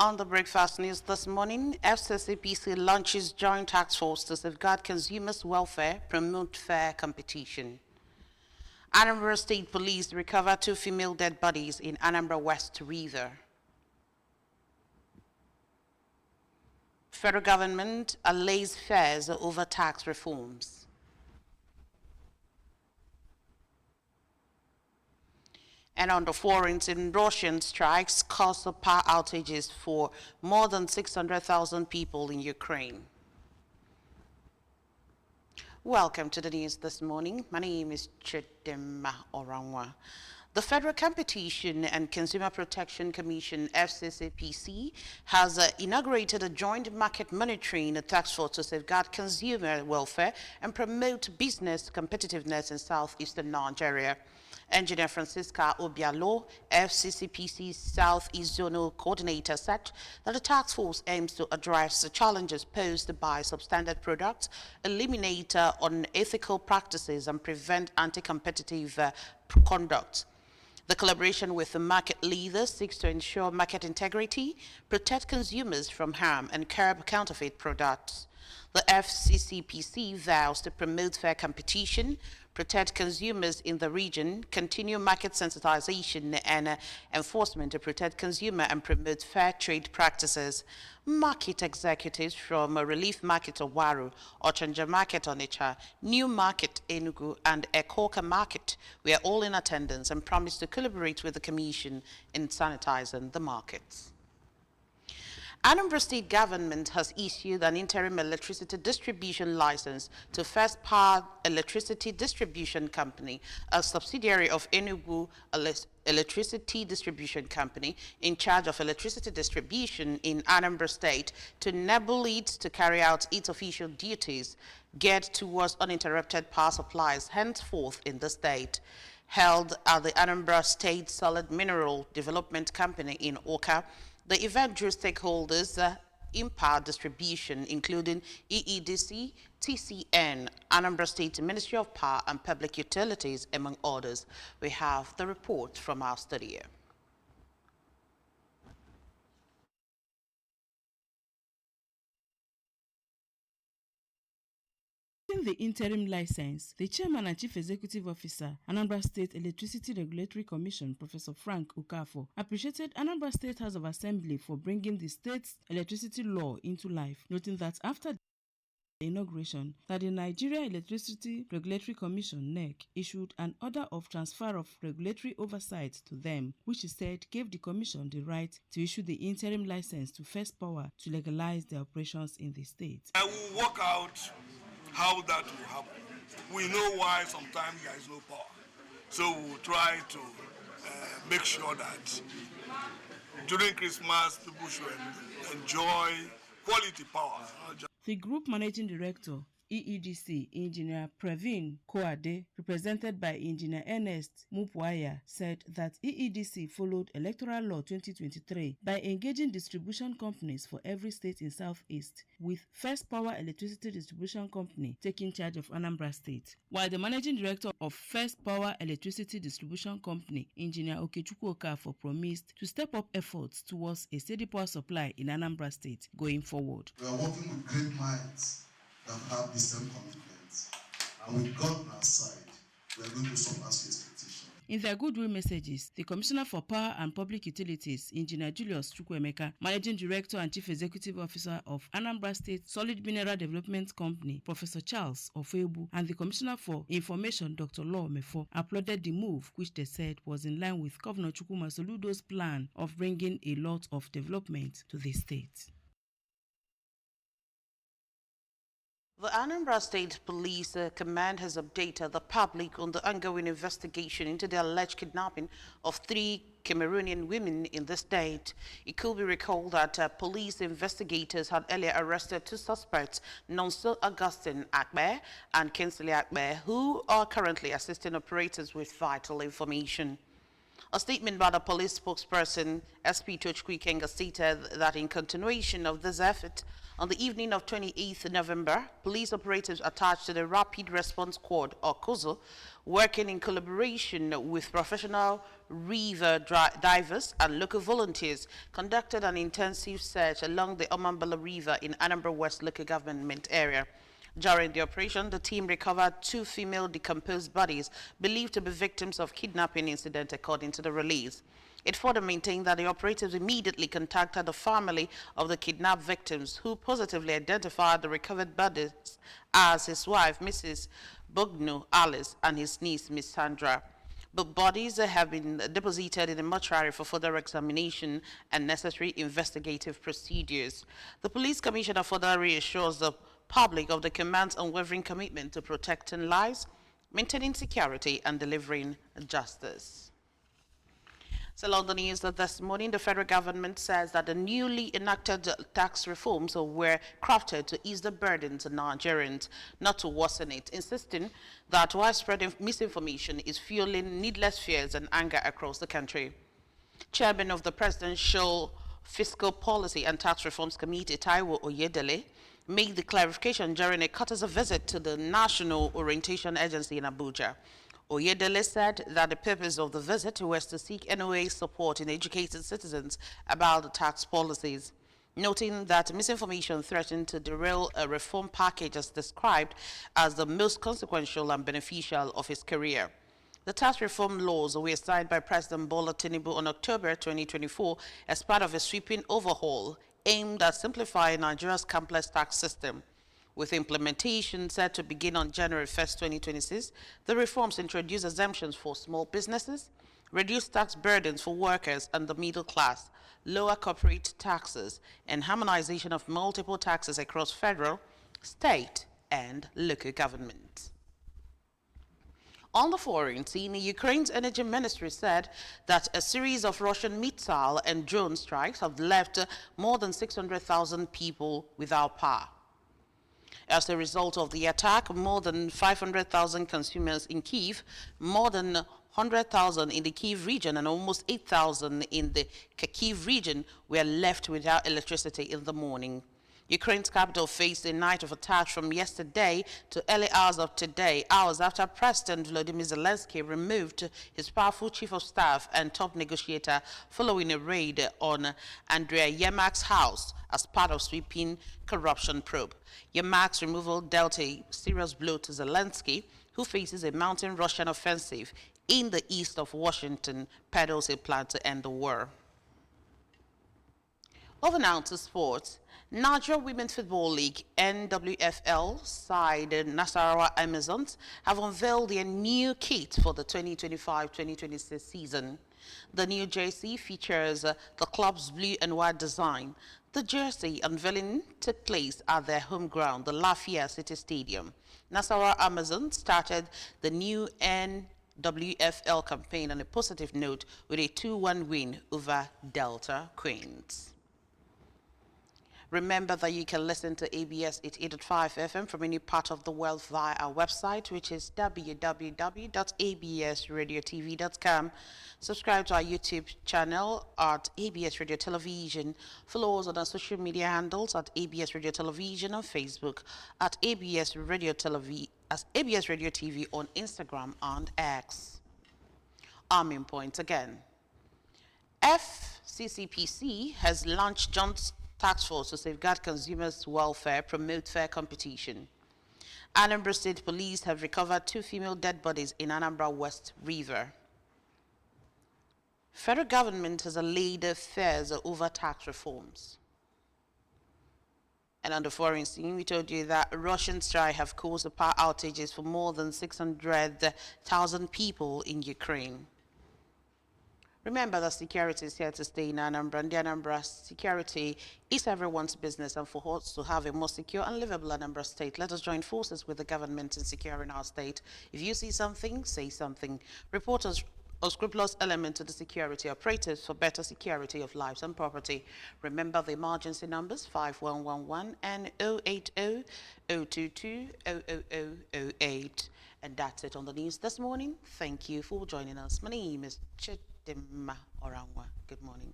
On the breakfast news this morning, FCCPC launches joint task force to safeguard consumers' welfare, promote fair competition. Anambra State Police recover 2 female dead bodies in Anambra West River. Federal government allays fears over tax reforms. And on the forums in Russian strikes caused power outages for more than 600,000 people in Ukraine. Welcome to the news this morning. My name is Chidema Oranwa. The Federal Competition and Consumer Protection Commission, FCCPC, has inaugurated a joint market monitoring task force to safeguard consumer welfare and promote business competitiveness in southeastern Nigeria. Engineer Francisca Obialo, FCCPC's Southeast Zonal Coordinator, said that the task force aims to address the challenges posed by substandard products, eliminate unethical practices, and prevent anti-competitive conduct. The collaboration with the market leaders seeks to ensure market integrity, protect consumers from harm, and curb counterfeit products. The FCCPC vows to promote fair competition, protect consumers in the region, continue market sensitization and enforcement to protect consumer and promote fair trade practices. Market executives from Relief Market Owaru, Ochanja Market Onitsha, New Market Enugu, and Ekoka Market were all in attendance and promised to collaborate with the Commission in sanitizing the markets. Anambra State government has issued an interim electricity distribution license to First Power Electricity Distribution Company, a subsidiary of Enugu Electricity Distribution Company in charge of electricity distribution in Anambra State, to enable it to carry out its official duties geared towards uninterrupted power supplies henceforth in the state. Held at the Anambra State Solid Mineral Development Company in Oka, the event drew stakeholders in power distribution, including EEDC, TCN, Anambra State Ministry of Power and Public Utilities, among others. We have the report from our studio. The interim license, the Chairman and Chief Executive Officer, Anambra State Electricity Regulatory Commission, Professor Frank Ukafo, appreciated Anambra State House of Assembly for bringing the state's electricity law into life, noting that after the inauguration, that the Nigeria Electricity Regulatory Commission, NEC, issued an order of transfer of regulatory oversight to them, which he said gave the Commission the right to issue the interim license to First Power to legalize their operations in the state. I will work out how that will happen. We know why sometimes there is no power. So we will try to make sure that during Christmas people should enjoy quality power. The Group Managing Director, EEDC, Engineer Praveen Koade, represented by Engineer Ernest Mupwaya, said that EEDC followed Electoral Law 2023 by engaging distribution companies for every state in Southeast, with First Power Electricity Distribution Company taking charge of Anambra State. While the Managing Director of First Power Electricity Distribution Company, Engineer Okechukwu Okafor, promised to step up efforts towards a steady power supply in Anambra State going forward. We are working with great minds that have the same commitments, and with God on our side, we are going to surpass the expectation. In their goodwill messages, the Commissioner for Power and Public Utilities, Engineer Julius Chukwuemeka, Managing Director and Chief Executive Officer of Anambra State Solid Mineral Development Company, Professor Charles Ofebu, and the Commissioner for Information, Dr. Law Mefo, applauded the move, which they said was in line with Governor Chukwuma Soludo's plan of bringing a lot of development to the state. The Anambra State Police Command has updated the public on the ongoing investigation into the alleged kidnapping of 3 Cameroonian women in the state. It could be recalled that police investigators had earlier arrested 2 suspects, Nonso Augustine Akbe and Kinsley Akbe, who are currently assisting operators with vital information. A statement by the police spokesperson, SP Tochukwu Ikenga, stated that in continuation of this effort, on the evening of 28th November, police operatives attached to the Rapid Response Squad, or COSO, working in collaboration with professional river divers and local volunteers conducted an intensive search along the Anambra River in Anambra West local government area. During the operation, the team recovered 2 female decomposed bodies believed to be victims of kidnapping incident, according to the release. It further maintained that the operatives immediately contacted the family of the kidnapped victims, who positively identified the recovered bodies as his wife, Mrs. Bugno Alice, and his niece, Miss Sandra. But bodies have been deposited in the mortuary for further examination and necessary investigative procedures. The police commissioner further reassures the public of the command's unwavering commitment to protecting lives, maintaining security, and delivering justice. So along the news that this morning, the federal government says that the newly enacted tax reforms were crafted to ease the burdens on Nigerians, not to worsen it, insisting that widespread misinformation is fueling needless fears and anger across the country. Chairman of the Presidential Fiscal Policy and Tax Reforms Committee, Taiwo Oyedele, made the clarification during a courtesy visit to the National Orientation Agency in Abuja. Oyedele said that the purpose of the visit was to seek NOA support in educating citizens about the tax policies, noting that misinformation threatened to derail a reform package as described as the most consequential and beneficial of his career. The tax reform laws were signed by President Bola Tinubu on October 2024 as part of a sweeping overhaul aimed at simplifying Nigeria's complex tax system. With implementation set to begin on January 1st, 2026, the reforms introduce exemptions for small businesses, reduce tax burdens for workers and the middle class, lower corporate taxes, and harmonization of multiple taxes across federal, state, and local governments. On the foreign scene, Ukraine's energy ministry said that a series of Russian missile and drone strikes have left more than 600,000 people without power. As a result of the attack, more than 500,000 consumers in Kyiv, more than 100,000 in the Kyiv region, and almost 8,000 in the Kharkiv region were left without electricity in the morning. Ukraine's capital faced a night of attacks from yesterday to early hours of today, hours after President Volodymyr Zelensky removed his powerful chief of staff and top negotiator following a raid on Andriy Yermak's house as part of sweeping corruption probe. Yermak's removal dealt a serious blow to Zelensky, who faces a mounting Russian offensive in the east of Washington, peddles a plan to end the war. Over now to sports. Nigeria Women's Football League (NWFL) side Nasarawa Amazons have unveiled their new kit for the 2025-2026 season. The new jersey features the club's blue and white design. The jersey unveiling took place at their home ground, the Lafayette City Stadium. Nasarawa Amazons started the new NWFL campaign on a positive note with a 2-1 win over Delta Queens. Remember that you can listen to ABS 88.5 FM from any part of the world via our website, which is www.absradiotv.com. Subscribe to our YouTube channel at ABS Radio Television. Follow us on our social media handles at ABS Radio Television on Facebook, at ABS Radio TV on Instagram and X. Main points again. FCCPC has launched Joint Task Force to safeguard consumers' welfare, promote fair competition. Anambra State Police have recovered 2 female dead bodies in Anambra West River. Federal government has allayed fears over tax reforms. And on the foreign scene, we told you that Russian strikes have caused power outages for more than 600,000 people in Ukraine. Remember that security is here to stay in Anambra, and the Anambra security is everyone's business, and for us to have a more secure and livable Anambra state, let us join forces with the government in securing our state. If you see something, say something. Report us unscrupulous element to the security operatives for better security of lives and property. Remember the emergency numbers 5111 and 080-022-00008. And that's it on the news this morning. Thank you for joining us. My name is Chidima Orangwa. Good morning.